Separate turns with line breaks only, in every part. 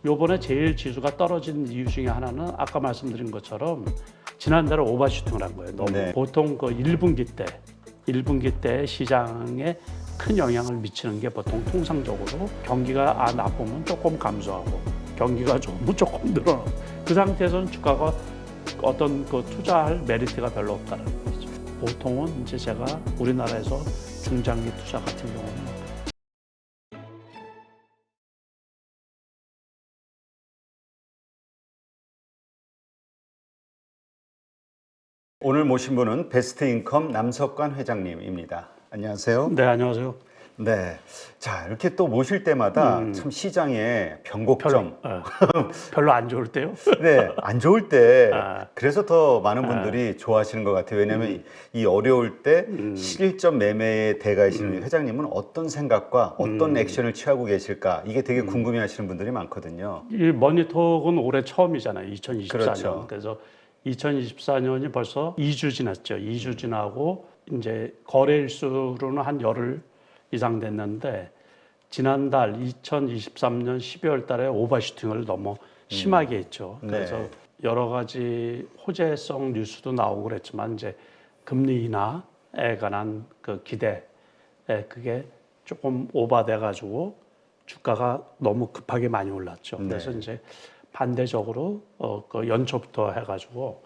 요번에 제일 지수가 떨어진 이유 중에 하나는 아까 말씀드린 것처럼 지난달에 오버슈팅을 한 거예요. 너무
네.
보통 그 1분기 때 시장에 큰 영향을 미치는 게 보통 통상적으로 경기가 나쁘면 조금 감소하고 경기가 좋으면 조금 늘어나고 그 상태에서는 주가가 어떤 그 투자할 메리트가 별로 없다는 거죠. 보통은 이제 제가 우리나라에서 중장기 투자 같은 경우는
오늘 모신 분은 베스트인컴 남석관 회장님입니다. 안녕하세요.
네, 안녕하세요.
네, 자 이렇게 또 모실 때마다 참 시장의 변곡점,
별로 안 좋을 때요?
네, 안 좋을 때
아.
그래서 더 많은 분들이 좋아하시는 것 같아요. 왜냐하면 이 어려울 때 실전 매매에 대가이시는 회장님은 어떤 생각과 어떤 액션을 취하고 계실까 이게 되게 궁금해하시는 분들이 많거든요.
이 머니톡은 올해 처음이잖아요. 2024년.
그렇죠.
그래서 2024년이 벌써 2주 지났죠. 2주 지나고 이제 거래일수로는 한 열흘 이상 됐는데 지난달 2023년 12월 달에 오버슈팅을 너무 심하게 했죠. 그래서
네.
여러 가지 호재성 뉴스도 나오고 그랬지만 이제 금리 인하에 관한 그 기대 그게 조금 오버돼 가지고 주가가 너무 급하게 많이 올랐죠. 그래서 이제 반대적으로 그 연초부터 해가지고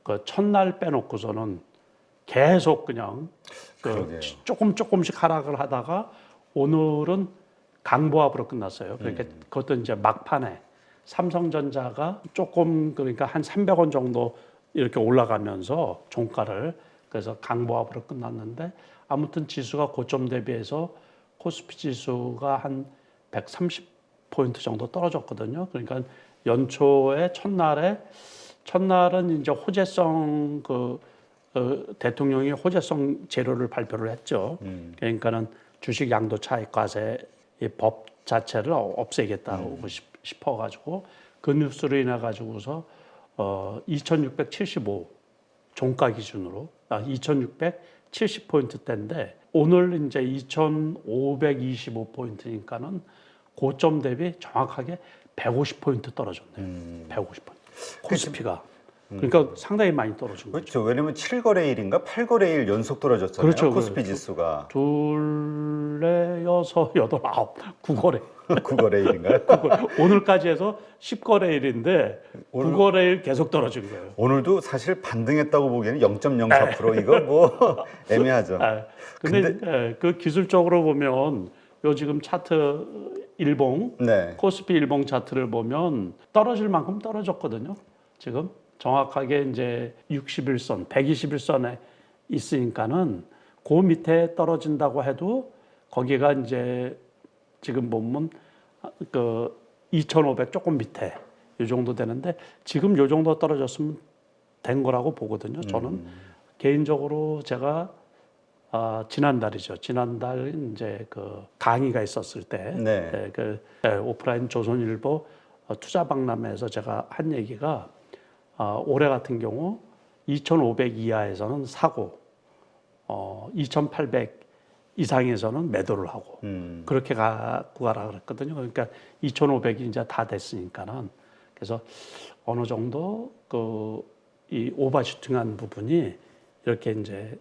그 첫날 빼놓고서는 계속 그냥
그러게요.
조금씩 하락을 하다가 오늘은 강보합으로 끝났어요. 그러니까 그것도 이제 막판에 삼성전자가 조금 그러니까 한 300원 정도 이렇게 올라가면서 종가를 그래서 강보합으로 끝났는데 아무튼 지수가 고점 대비해서 코스피 지수가 한 130포인트 정도 떨어졌거든요. 그러니까 연초에 첫날은 이제 호재성 대통령이 호재성 재료를 발표를 했죠. 그러니까는 주식 양도 차익 과세 법 자체를 없애겠다고 싶어가지고 그 뉴스로 인해 가지고서 2,675 종가 기준으로 2,670포인트대인데 오늘 이제 2,525포인트니까는 고점 대비 정확하게 150포인트 떨어졌네요. 150포인트. 코스피가. 그러니까 상당히 많이 떨어진 거죠.
그렇죠. 왜냐면 7거래일인가 8거래일 연속 떨어졌잖아요.
그렇죠.
코스피 지수가.
둘, 넷, 여섯, 여덟, 아홉, 9거래.
9거래일인가요?
오늘까지 해서 10거래일인데 9거래일 계속 떨어진 거예요.
오늘도 사실 반등했다고 보기에는 0.04% 이거 뭐 애매하죠.
근데 그 기술적으로 보면 요 지금 차트 일봉,
네.
코스피 일봉 차트를 보면 떨어질 만큼 떨어졌거든요. 지금 정확하게 이제 61선, 121선에 있으니까는 그 밑에 떨어진다고 해도 거기가 이제 지금 보면 그 2,500 조금 밑에 이 정도 되는데 지금 요 정도 떨어졌으면 된 거라고 보거든요. 저는 개인적으로 제가 지난달이죠. 지난달 이제 그 강의가 있었을 때 오프라인 조선일보 투자 박람회에서 제가 한 얘기가 올해 같은 경우 2,500 이하에서는 사고 2,800 이상에서는 매도를 하고 그렇게 갖고 가라 그랬거든요. 그러니까 2,500이 이제 다 됐으니까는 그래서 어느 정도 이 오버슈팅한 부분이 이렇게 이제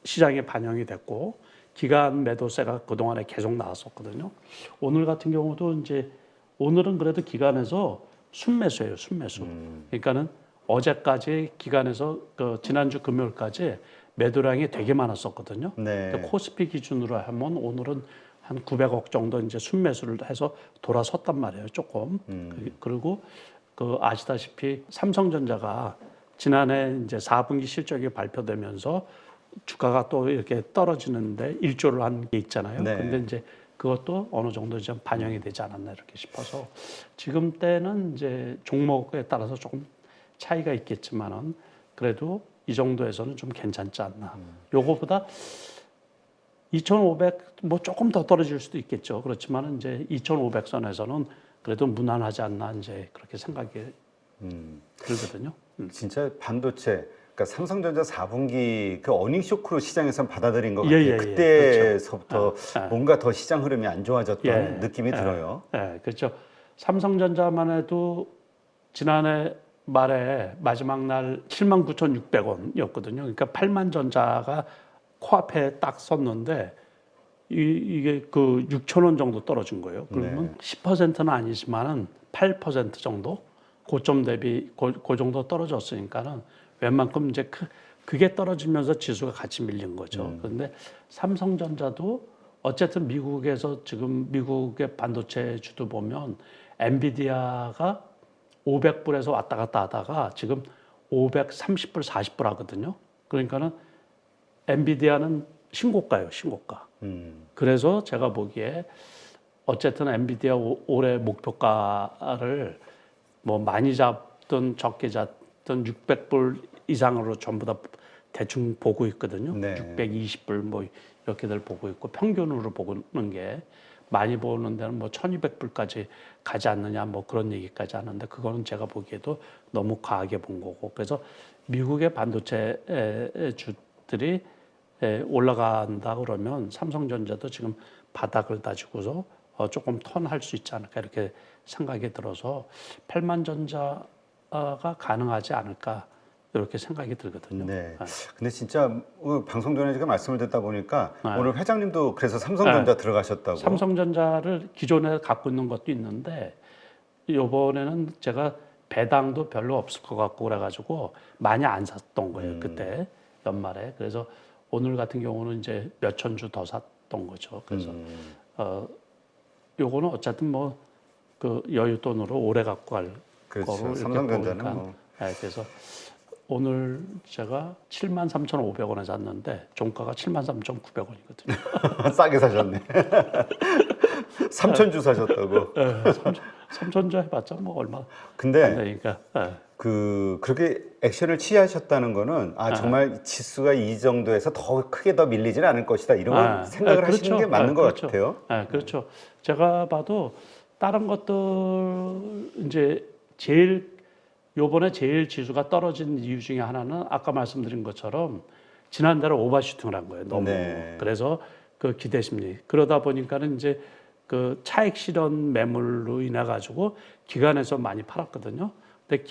시장에 반영이 됐고 기간 매도세가 그동안에 계속 나왔었거든요. 오늘 같은 경우도 이제 오늘은 그래도 기간에서 순매수예요, 순매수. 그러니까는 어제까지 기간에서 지난주 금요일까지 매도량이 되게 많았었거든요.
네.
코스피 기준으로 하면 오늘은 한 900억 정도 이제 순매수를 해서 돌아섰단 말이에요, 조금. 그리고 아시다시피 삼성전자가 지난해 이제 4분기 실적이 발표되면서 주가가 또 이렇게 떨어지는데 일조를 한 게 있잖아요.
네.
근데 이제 그것도 어느 정도 좀 반영이 되지 않았나 이렇게 싶어서 지금 때는 이제 종목에 따라서 조금 차이가 있겠지만은 그래도 이 정도에서는 좀 괜찮지 않나. 요거보다 2,500 뭐 조금 더 떨어질 수도 있겠죠. 그렇지만은 이제 2,500선에서는 그래도 무난하지 않나 이제 그렇게 생각이 들거든요.
진짜 반도체, 그러니까 삼성전자 4분기 그 어닝 쇼크로 시장에서 받아들인 것 같아요. 그때서부터
그렇죠.
뭔가 더 시장 흐름이 안 좋아졌던 느낌이 들어요.
그렇죠. 삼성전자만 해도 지난해 말에 마지막 날 79,600원이었거든요. 그러니까 8만 전자가 코앞에 딱 섰는데 이게 그 6,000원 정도 떨어진 거예요. 그러면 10%는 아니지만은 8% 정도 고점 대비 그 정도 떨어졌으니까는 웬만큼 이제 그게 떨어지면서 지수가 같이 밀린 거죠. 그런데 삼성전자도 어쨌든 미국에서 지금 미국의 반도체 주도 보면 엔비디아가 500불에서 왔다 갔다 하다가 지금 530불, 40불 하거든요. 그러니까는 엔비디아는 신고가예요, 신고가. 그래서 제가 보기에 어쨌든 엔비디아 올해 목표가를 뭐 많이 잡든 적게 잡든 600불 이상으로 전부 다 대충 보고 있거든요.
네.
620불 뭐 이렇게들 보고 있고 평균으로 보는 게 많이 보는 데는 뭐 1200불까지 가지 않느냐 뭐 그런 얘기까지 하는데 그거는 제가 보기에도 너무 과하게 본 거고 그래서 미국의 반도체 주들이 올라간다 그러면 삼성전자도 지금 바닥을 다지고서 조금 턴할 수 있지 않을까 이렇게 생각이 들어서 8만 전자가 가능하지 않을까 이렇게 생각이 들거든요.
네. 근데 진짜 방송 전에 제가 말씀을 듣다 보니까
네.
오늘 회장님도 그래서 삼성전자 들어가셨다고.
삼성전자를 기존에 갖고 있는 것도 있는데 이번에는 제가 배당도 별로 없을 것 같고 그래가지고 많이 안 샀던 거예요. 그때 연말에. 그래서 오늘 같은 경우는 이제 몇천 주 더 샀던 거죠. 그래서 요거는 어쨌든 뭐 그 여윳돈으로 오래 갖고 갈
그렇죠.
거로 이렇게
삼성전자는
보니까
뭐.
네, 그래서 오늘 제가 73,500원에 샀는데 종가가 73,900원이거든요.
싸게 사셨네. 3,000주 사셨다고.
네, 3천조 해봤자 뭐 얼마 안
근데
되니까. 네.
그렇게 액션을 취하셨다는 거는 정말 지수가 이 정도에서 더 크게 더 밀리지는 않을 것이다 이런 걸 생각을
그렇죠.
하시는 게 맞는 것
그렇죠.
같아요.
네, 그렇죠. 제가 봐도 다른 것들 이제 요번에 제일 지수가 떨어진 이유 중에 하나는 아까 말씀드린 것처럼 지난달에 오버슈팅을 한 거예요. 너무.
네.
그래서 그 기대 심리. 그러다 보니까는 이제 그 차익 실현 매물로 인해 가지고 기관에서 많이 팔았거든요. 근데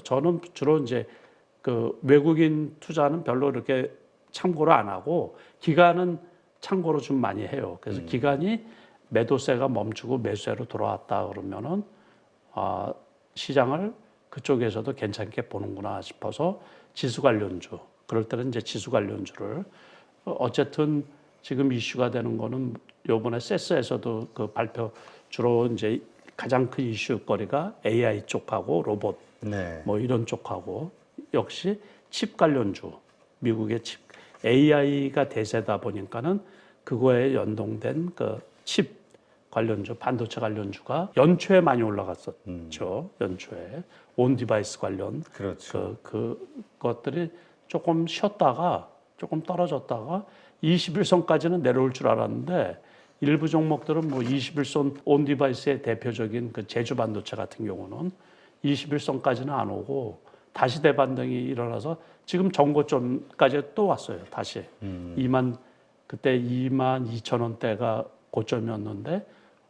저는 주로 이제 그 외국인 투자는 별로 이렇게 참고를 안 하고 기관은 참고로 좀 많이 해요. 그래서 기관이 매도세가 멈추고 매수세로 돌아왔다 그러면은 시장을 그쪽에서도 괜찮게 보는구나 싶어서 지수 관련주 그럴 때는 이제 지수 관련주를 어쨌든 지금 이슈가 되는 거는 요번에 세스에서도 그 발표 주로 이제 가장 큰 이슈거리가 AI 쪽하고 로봇
네.
뭐 이런 쪽하고 역시 칩 관련주 미국의 칩 AI가 대세다 보니까는 그거에 연동된 그 칩 관련주 반도체 관련주가 연초에 많이 올라갔었죠. 연초에 온 디바이스 관련
그렇죠.
그것들이 조금 쉬었다가 조금 떨어졌다가 21선까지는 내려올 줄 알았는데 일부 종목들은 뭐 21선 온 디바이스의 대표적인 그 제주 반도체 같은 경우는 21선까지는 안 오고 다시 대반등이 일어나서 지금 정고점까지 또 왔어요. 다시 그때 22,000원대가 고점이었는데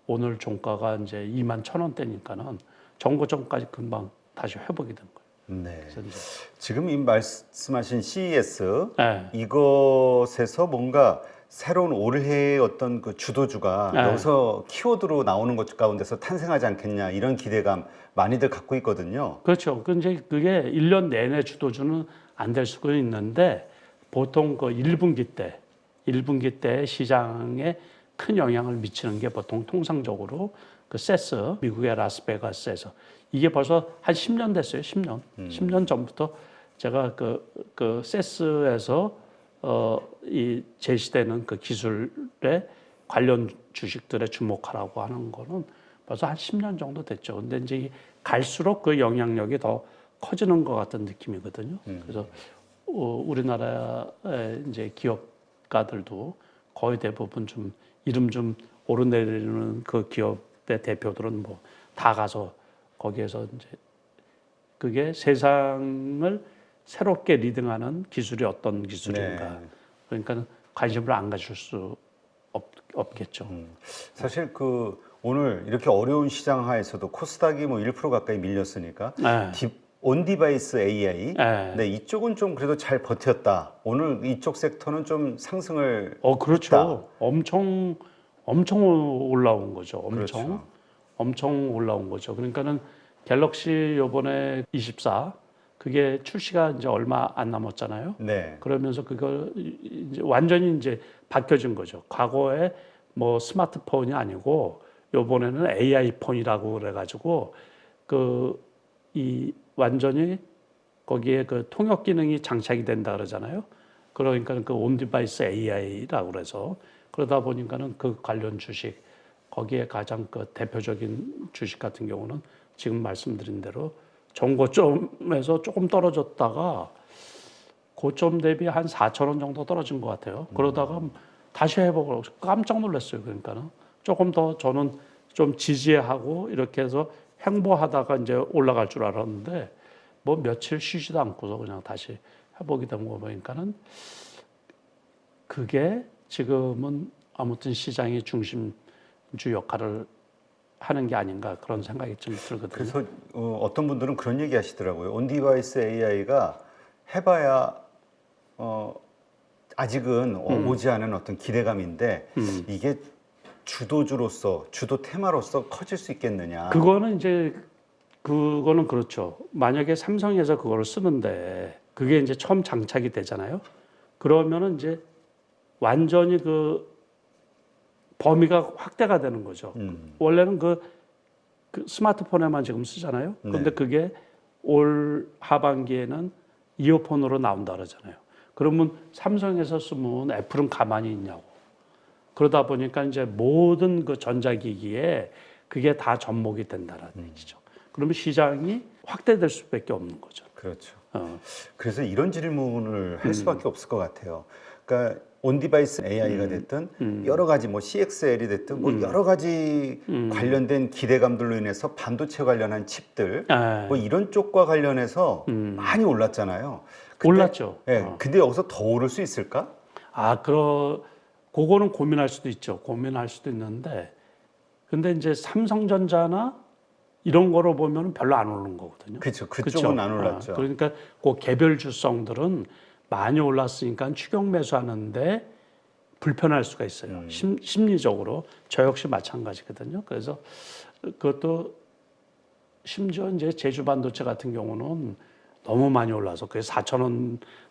오늘 종가가 이제 21,000원대니까는 정고점까지 금방 다시 회복이 된 거예요.
네.
그래서 이제
지금 이 말씀하신 CES
네.
이것에서 뭔가 새로운 올해의 어떤 그 주도주가
네.
여기서 키워드로 나오는 것 가운데서 탄생하지 않겠냐 이런 기대감 많이들 갖고 있거든요.
그렇죠. 이제 그게 1년 내내 주도주는 안 될 수가 있는데 보통 그 1분기 때 시장에 큰 영향을 미치는 게 보통 통상적으로 그 세스, 미국의 라스베가스에서 이게 벌써 한 10년 됐어요. 10년. 10년 전부터 제가 그 세스에서 이 제시되는 그 기술에 관련 주식들에 주목하라고 하는 거는 벌써 한 10년 정도 됐죠. 근데 이제 갈수록 그 영향력이 더 커지는 것 같은 느낌이거든요. 그래서 우리나라의 이제 기업가들도 거의 대부분 좀 이름 좀 오르내리는 그 기업의 대표들은 뭐 다 가서 거기에서 이제 그게 세상을 새롭게 리딩하는 기술이 어떤 기술인가.
네.
그러니까 관심을 안 가질 수 없겠죠.
사실 그 오늘 이렇게 어려운 시장 하에서도 코스닥이 뭐 1% 가까이 밀렸으니까
네.
온디바이스 AI,
네.
네, 이쪽은 좀 그래도 잘 버텼다. 오늘 이쪽 섹터는 좀 상승을
그렇죠. 엄청 올라온 거죠.
그렇죠.
엄청 올라온 거죠. 그러니까는 갤럭시 요번에 24 그게 출시가 이제 얼마 안 남았잖아요.
네.
그러면서 그걸 이제 완전히 이제 바뀌어진 거죠. 과거에 뭐 스마트폰이 아니고 요번에는 AI 폰이라고 그래가지고 이 완전히 거기에 그 통역 기능이 장착이 된다 그러잖아요. 그러니까 그 온디바이스 AI라고 그래서 그러다 보니까는 그 관련 주식 거기에 가장 그 대표적인 주식 같은 경우는 지금 말씀드린 대로 정고점에서 조금 떨어졌다가 고점 대비 한 4천 원 정도 떨어진 것 같아요. 그러다가 다시 회복을 하고 깜짝 놀랐어요. 그러니까는 조금 더 저는 좀 지지하고 이렇게 해서 횡보하다가 이제 올라갈 줄 알았는데 뭐 며칠 쉬지도 않고서 그냥 다시 회복이 된 거 보니까는 그게 지금은 아무튼 시장의 중심주 역할을 하는 게 아닌가 그런 생각이 좀 들거든요.
그래서 어떤 분들은 그런 얘기 하시더라고요. 온디바이스 AI가 해봐야 아직은 오지 않은 어떤 기대감인데 이게 주도주로서 주도 테마로서 커질 수 있겠느냐.
그거는 그렇죠. 만약에 삼성에서 그거를 쓰는데 그게 이제 처음 장착이 되잖아요. 그러면은 이제 완전히 그 범위가 확대가 되는 거죠. 원래는 그 스마트폰에만 지금 쓰잖아요. 그런데
네.
그게 올 하반기에는 이어폰으로 나온다 그러잖아요. 그러면 삼성에서 쓰면 애플은 가만히 있냐고. 그러다 보니까 이제 모든 그 전자기기에 그게 다 접목이 된다는 얘기죠. 그러면 시장이 확대될 수밖에 없는 거죠.
그렇죠. 그래서 이런 질문을 할 수밖에 없을 것 같아요. 그러니까 온디바이스 AI가 됐든 여러 가지 뭐 CXL이 됐든 뭐 여러 가지 관련된 기대감들로 인해서 반도체 관련한 칩들 뭐 이런 쪽과 관련해서 많이 올랐잖아요.
올랐죠.
예, 근데 여기서 더 오를 수 있을까?
그거는 고민할 수도 있죠. 고민할 수도 있는데, 근데 이제 삼성전자나 이런 거로 보면 별로 안 오르는 거거든요.
그렇죠. 그쪽은 안 올랐죠.
그러니까 그 개별 주성들은 많이 올랐으니까 추격 매수하는데 불편할 수가 있어요. 심리적으로 저 역시 마찬가지거든요. 그래서 그것도 심지어 이제 제주 반도체 같은 경우는 너무 많이 올라서 그게 4천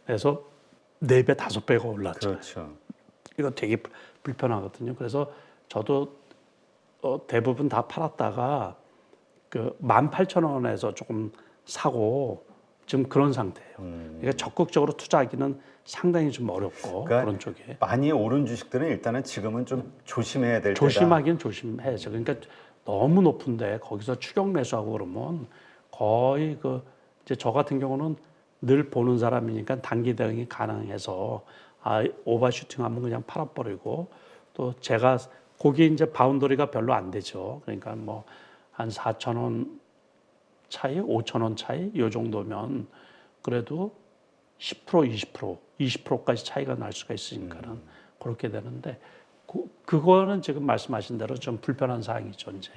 원에서 4배, 5배가 올랐잖아요.
그렇죠.
이거 되게 불편하거든요. 그래서 저도 대부분 다 팔았다가 그 18,000원에서 조금 사고 지금 그런 상태예요. 그러니까 적극적으로 투자하기는 상당히 좀 어렵고
그러니까
그런 쪽에
많이 오른 주식들은 일단은 지금은 좀 조심해야 될 때다.
조심하긴 조심해야죠. 그러니까 너무 높은데 거기서 추격 매수하고 그러면 거의 이제 저 같은 경우는 늘 보는 사람이니까 단기 대응이 가능해서 오버슈팅하면 그냥 팔아버리고 또 제가 거기 이제 바운더리가 별로 안 되죠. 그러니까 뭐 한 4,000원 차이, 5,000원 차이 요 정도면 그래도 10%, 20%까지 차이가 날 수가 있으니까는 그렇게 되는데 그거는 지금 말씀하신 대로 좀 불편한 사항이죠. 이제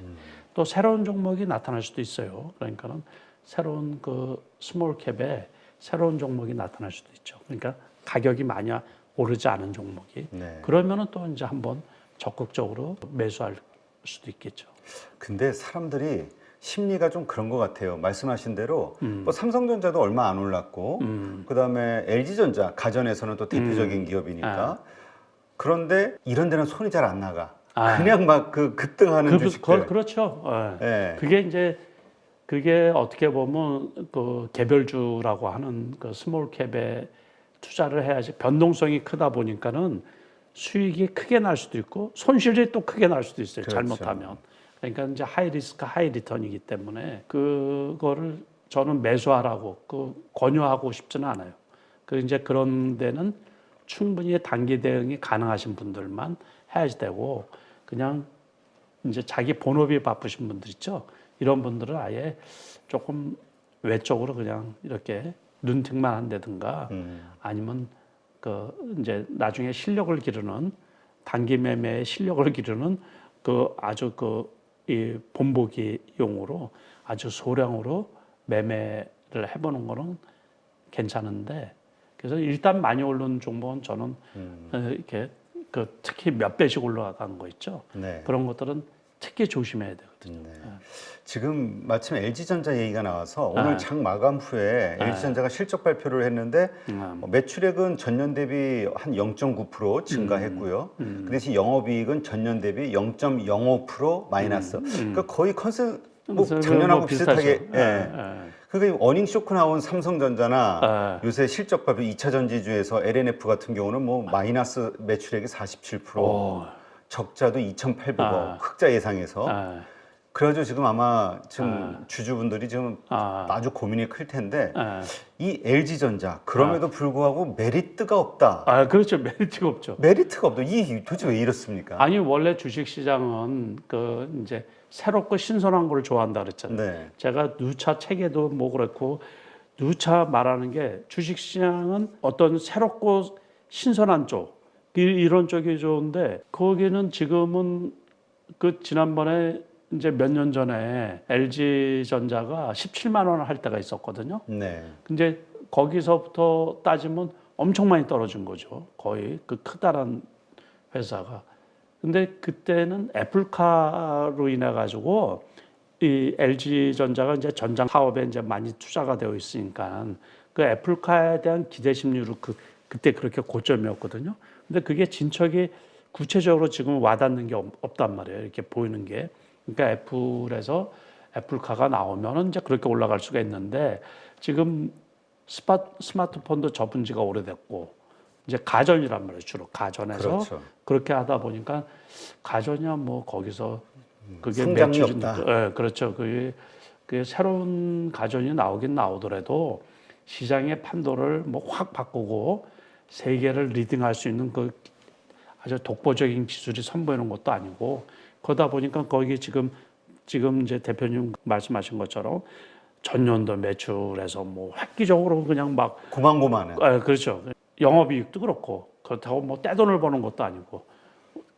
또 새로운 종목이 나타날 수도 있어요. 그러니까는 새로운 그 스몰 캡에 새로운 종목이 나타날 수도 있죠. 그러니까 가격이 많이 오르지 않은 종목이 그러면은 또 이제 한번 적극적으로 매수할 수도 있겠죠.
근데 사람들이 심리가 좀 그런 것 같아요. 말씀하신 대로 뭐 삼성전자도 얼마 안 올랐고 그다음에 LG전자 가전에서는 또 대표적인 기업이니까 그런데 이런 데는 손이 잘 안 나가. 그냥 막 급등하는 주식들.
그렇죠.
네.
그게 어떻게 보면 그 개별주라고 하는 그 스몰 캡에 투자를 해야지 변동성이 크다 보니까는 수익이 크게 날 수도 있고 손실이 또 크게 날 수도 있어요.
그렇죠.
잘못하면. 그러니까 이제 하이 리스크 하이 리턴이기 때문에 그거를 저는 매수하라고 권유하고 싶지는 않아요. 이제 그런 데는 충분히 단기 대응이 가능하신 분들만 해야지 되고 그냥 이제 자기 본업이 바쁘신 분들 있죠. 이런 분들은 아예 조금 외적으로 그냥 이렇게 눈팅만 한다든가 아니면 이제 나중에 실력을 기르는 단기 매매의 실력을 기르는 아주 이 본보기용으로 아주 소량으로 매매를 해보는 거는 괜찮은데, 그래서 일단 많이 오른 종목은 저는 이렇게 그 특히 몇 배씩 올라간 거 있죠.
네.
그런 것들은 특히 조심해야 되거든요.
네. 지금 마침 LG전자 얘기가 나와서 오늘 장 마감 후에 LG전자가 실적 발표를 했는데 매출액은 전년 대비 한 0.9% 증가했고요. 그 대신 영업이익은 전년 대비 0.05% 마이너스. 그러니까 거의 뭐 작년하고 비슷하게. 그게 어닝 쇼크 나온 삼성전자나 요새 실적 발표 2차 전지주에서 LNF 같은 경우는 뭐 마이너스 매출액이 47%, 적자도 2,800억, 흑자 예상에서. 그래가지고 지금 아마 지금 주주분들이 지금 아주 고민이 클 텐데 이 LG전자 그럼에도 불구하고 메리트가 없다.
그렇죠. 메리트가 없죠.
메리트가 없다. 이 도대체 왜 이렇습니까?
아니 원래 주식시장은 그 이제 새롭고 신선한 걸 좋아한다 그랬잖아요.
네.
제가 누차 책에도 뭐 그랬고 누차 말하는 게 주식시장은 어떤 새롭고 신선한 쪽 이런 쪽이 좋은데 거기는 지금은 그 지난번에 이제 몇 년 전에 LG전자가 17만 원 할 때가 있었거든요.
네.
근데 거기서부터 따지면 엄청 많이 떨어진 거죠. 거의 그 크다란 회사가. 근데 그때는 애플카로 인해 가지고 이 LG전자가 이제 전장 사업에 이제 많이 투자가 되어 있으니까 그 애플카에 대한 기대 심리로 그때 그렇게 고점이었거든요. 근데 그게 진척이 구체적으로 지금 와닿는 게 없단 말이에요. 이렇게 보이는 게. 그러니까 애플에서 애플카가 나오면은 이제 그렇게 올라갈 수가 있는데 지금 스마트폰도 접은 지가 오래됐고 이제 가전이란 말이에요. 주로 가전에서
그렇죠.
그렇게 하다 보니까 가전이야 뭐 거기서 그게
성장이
매출이
없다.
그렇죠. 그게 새로운 가전이 나오긴 나오더라도 시장의 판도를 뭐 확 바꾸고 세계를 리딩할 수 있는 그 아주 독보적인 기술이 선보이는 것도 아니고 그러다 보니까 거기 지금 이제 대표님 말씀하신 것처럼 전년도 매출에서 뭐 획기적으로 그냥 막
고만고만해.
그렇죠. 영업이익도 그렇고 그렇다고 뭐 떼돈을 버는 것도 아니고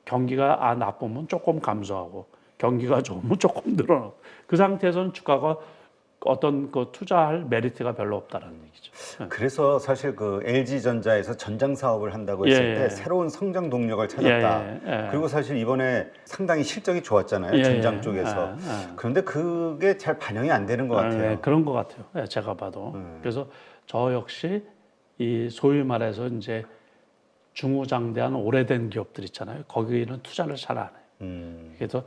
경기가 나쁘면 조금 감소하고 경기가 좋으면 조금 늘어나고 그 상태에서는 주가가 어떤 그 투자할 메리트가 별로 없다라는 얘기죠.
그래서 사실 그 LG전자에서 전장 사업을 한다고 했을 때 새로운 성장 동력을 찾았다. 그리고 사실 이번에 상당히 실적이 좋았잖아요. 전장 쪽에서. 그런데 그게 잘 반영이 안 되는 것 같아요.
그런 것 같아요. 제가 봐도. 그래서 저 역시 이 소위 말해서 이제 중후장대한 오래된 기업들 있잖아요. 거기는 투자를 잘 안 해요. 그래서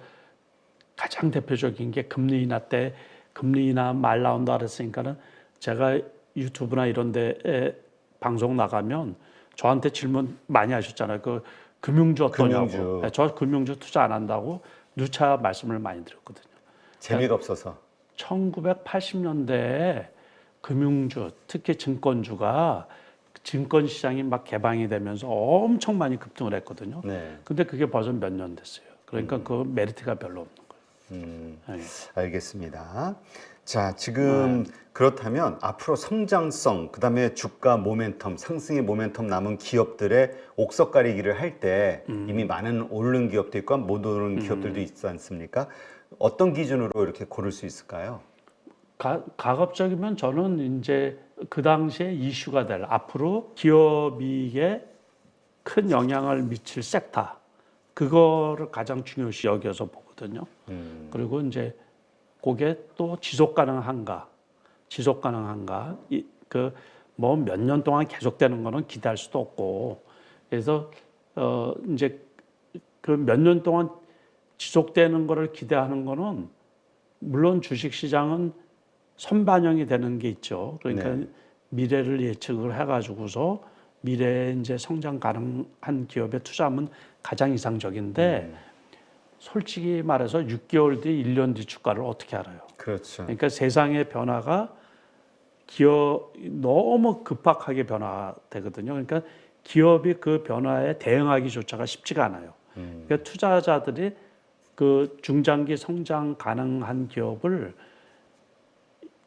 가장 대표적인 게 금리 인하 때 금리 인하 말 나온다 그랬으니까는 제가 유튜브나 이런 데에 방송 나가면 저한테 질문 많이 하셨잖아요. 그 금융주 어떠냐고.
금융주.
저 금융주 투자 안 한다고 누차 말씀을 많이 드렸거든요.
재미가 없어서.
1980년대에 금융주, 특히 증권주가 증권 시장이 막 개방이 되면서 엄청 많이 급등을 했거든요.
네.
근데 그게 벌써 몇 년 됐어요. 그러니까 그 메리트가 별로 없는 거예요.
알겠습니다. 자, 지금 그렇다면 앞으로 성장성, 그다음에 주가 모멘텀, 상승의 모멘텀 남은 기업들의 옥석 가리기를 할 때 이미 많은 오른 기업도 있고 못 오른 기업들도 있지 않습니까? 어떤 기준으로 이렇게 고를 수 있을까요?
가급적이면 저는 이제 그 당시에 이슈가 될 앞으로 기업이익에 큰 영향을 미칠 섹터 그거를 가장 중요시 여겨서 보거든요. 그리고 이제 그게 또 지속 가능한가 그 뭐 몇 년 동안 계속되는 거는 기대할 수도 없고 그래서 이제 그 몇 년 동안 지속되는 거를 기대하는 거는 물론 주식 시장은 선반영이 되는 게 있죠. 그러니까 미래를 예측을 해가지고서 미래에 이제 성장 가능한 기업에 투자하면 가장 이상적인데 솔직히 말해서 6개월 뒤, 1년 뒤 주가를 어떻게 알아요?
그렇죠.
그러니까 세상의 변화가 너무 급박하게 변화되거든요. 그러니까 기업이 그 변화에 대응하기조차가 쉽지가 않아요. 그러니까 투자자들이 그 중장기 성장 가능한 기업을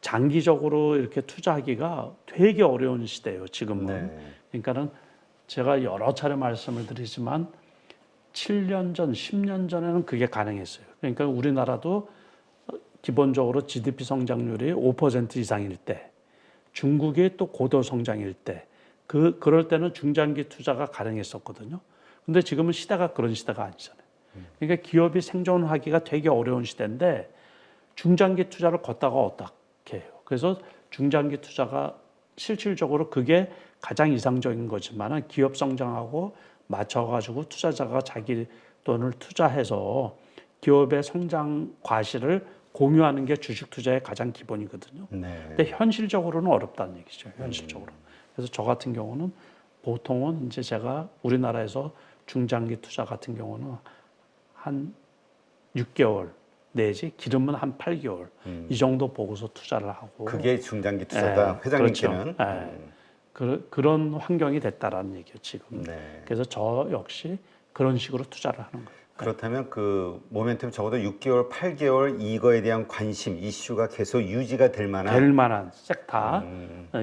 장기적으로 이렇게 투자하기가 되게 어려운 시대예요. 지금은. 그러니까는 제가 여러 차례 말씀을 드리지만 7년 전, 10년 전에는 그게 가능했어요. 그러니까 우리나라도 기본적으로 GDP 성장률이 5% 이상일 때, 중국이 또 고도 성장일 때, 그럴 때는 중장기 투자가 가능했었거든요. 근데 지금은 시대가 그런 시대가 아니잖아요. 그러니까 기업이 생존하기가 되게 어려운 시대인데 중장기 투자를 걷다가 어떻게 해요? 그래서 중장기 투자가 실질적으로 그게 가장 이상적인 거지만 기업 성장하고 맞춰가지고 투자자가 자기 돈을 투자해서 기업의 성장 과실을 공유하는 게 주식 투자의 가장 기본이거든요.
네.
근데 현실적으로는 어렵다는 얘기죠. 현실적으로. 그래서 저 같은 경우는 보통은 이제 제가 우리나라에서 중장기 투자 같은 경우는 한 6개월 내지 길으면 한 8개월 이 정도 보고서 투자를 하고
그게 중장기 투자다. 회장님께는.
그렇죠. 그런 환경이 됐다라는 얘기예요 지금.
네.
그래서 저 역시 그런 식으로 투자를 하는 거예요.
그렇다면 그 모멘텀 적어도 6개월, 8개월 이거에 대한 관심, 이슈가 계속 유지가 될 만한
섹터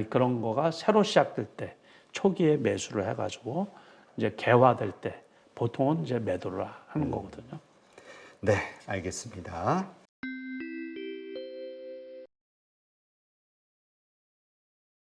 그런 거가 새로 시작될 때 초기에 매수를 해가지고 이제 개화될 때 보통은 이제 매도를 하는 거거든요.
네, 알겠습니다.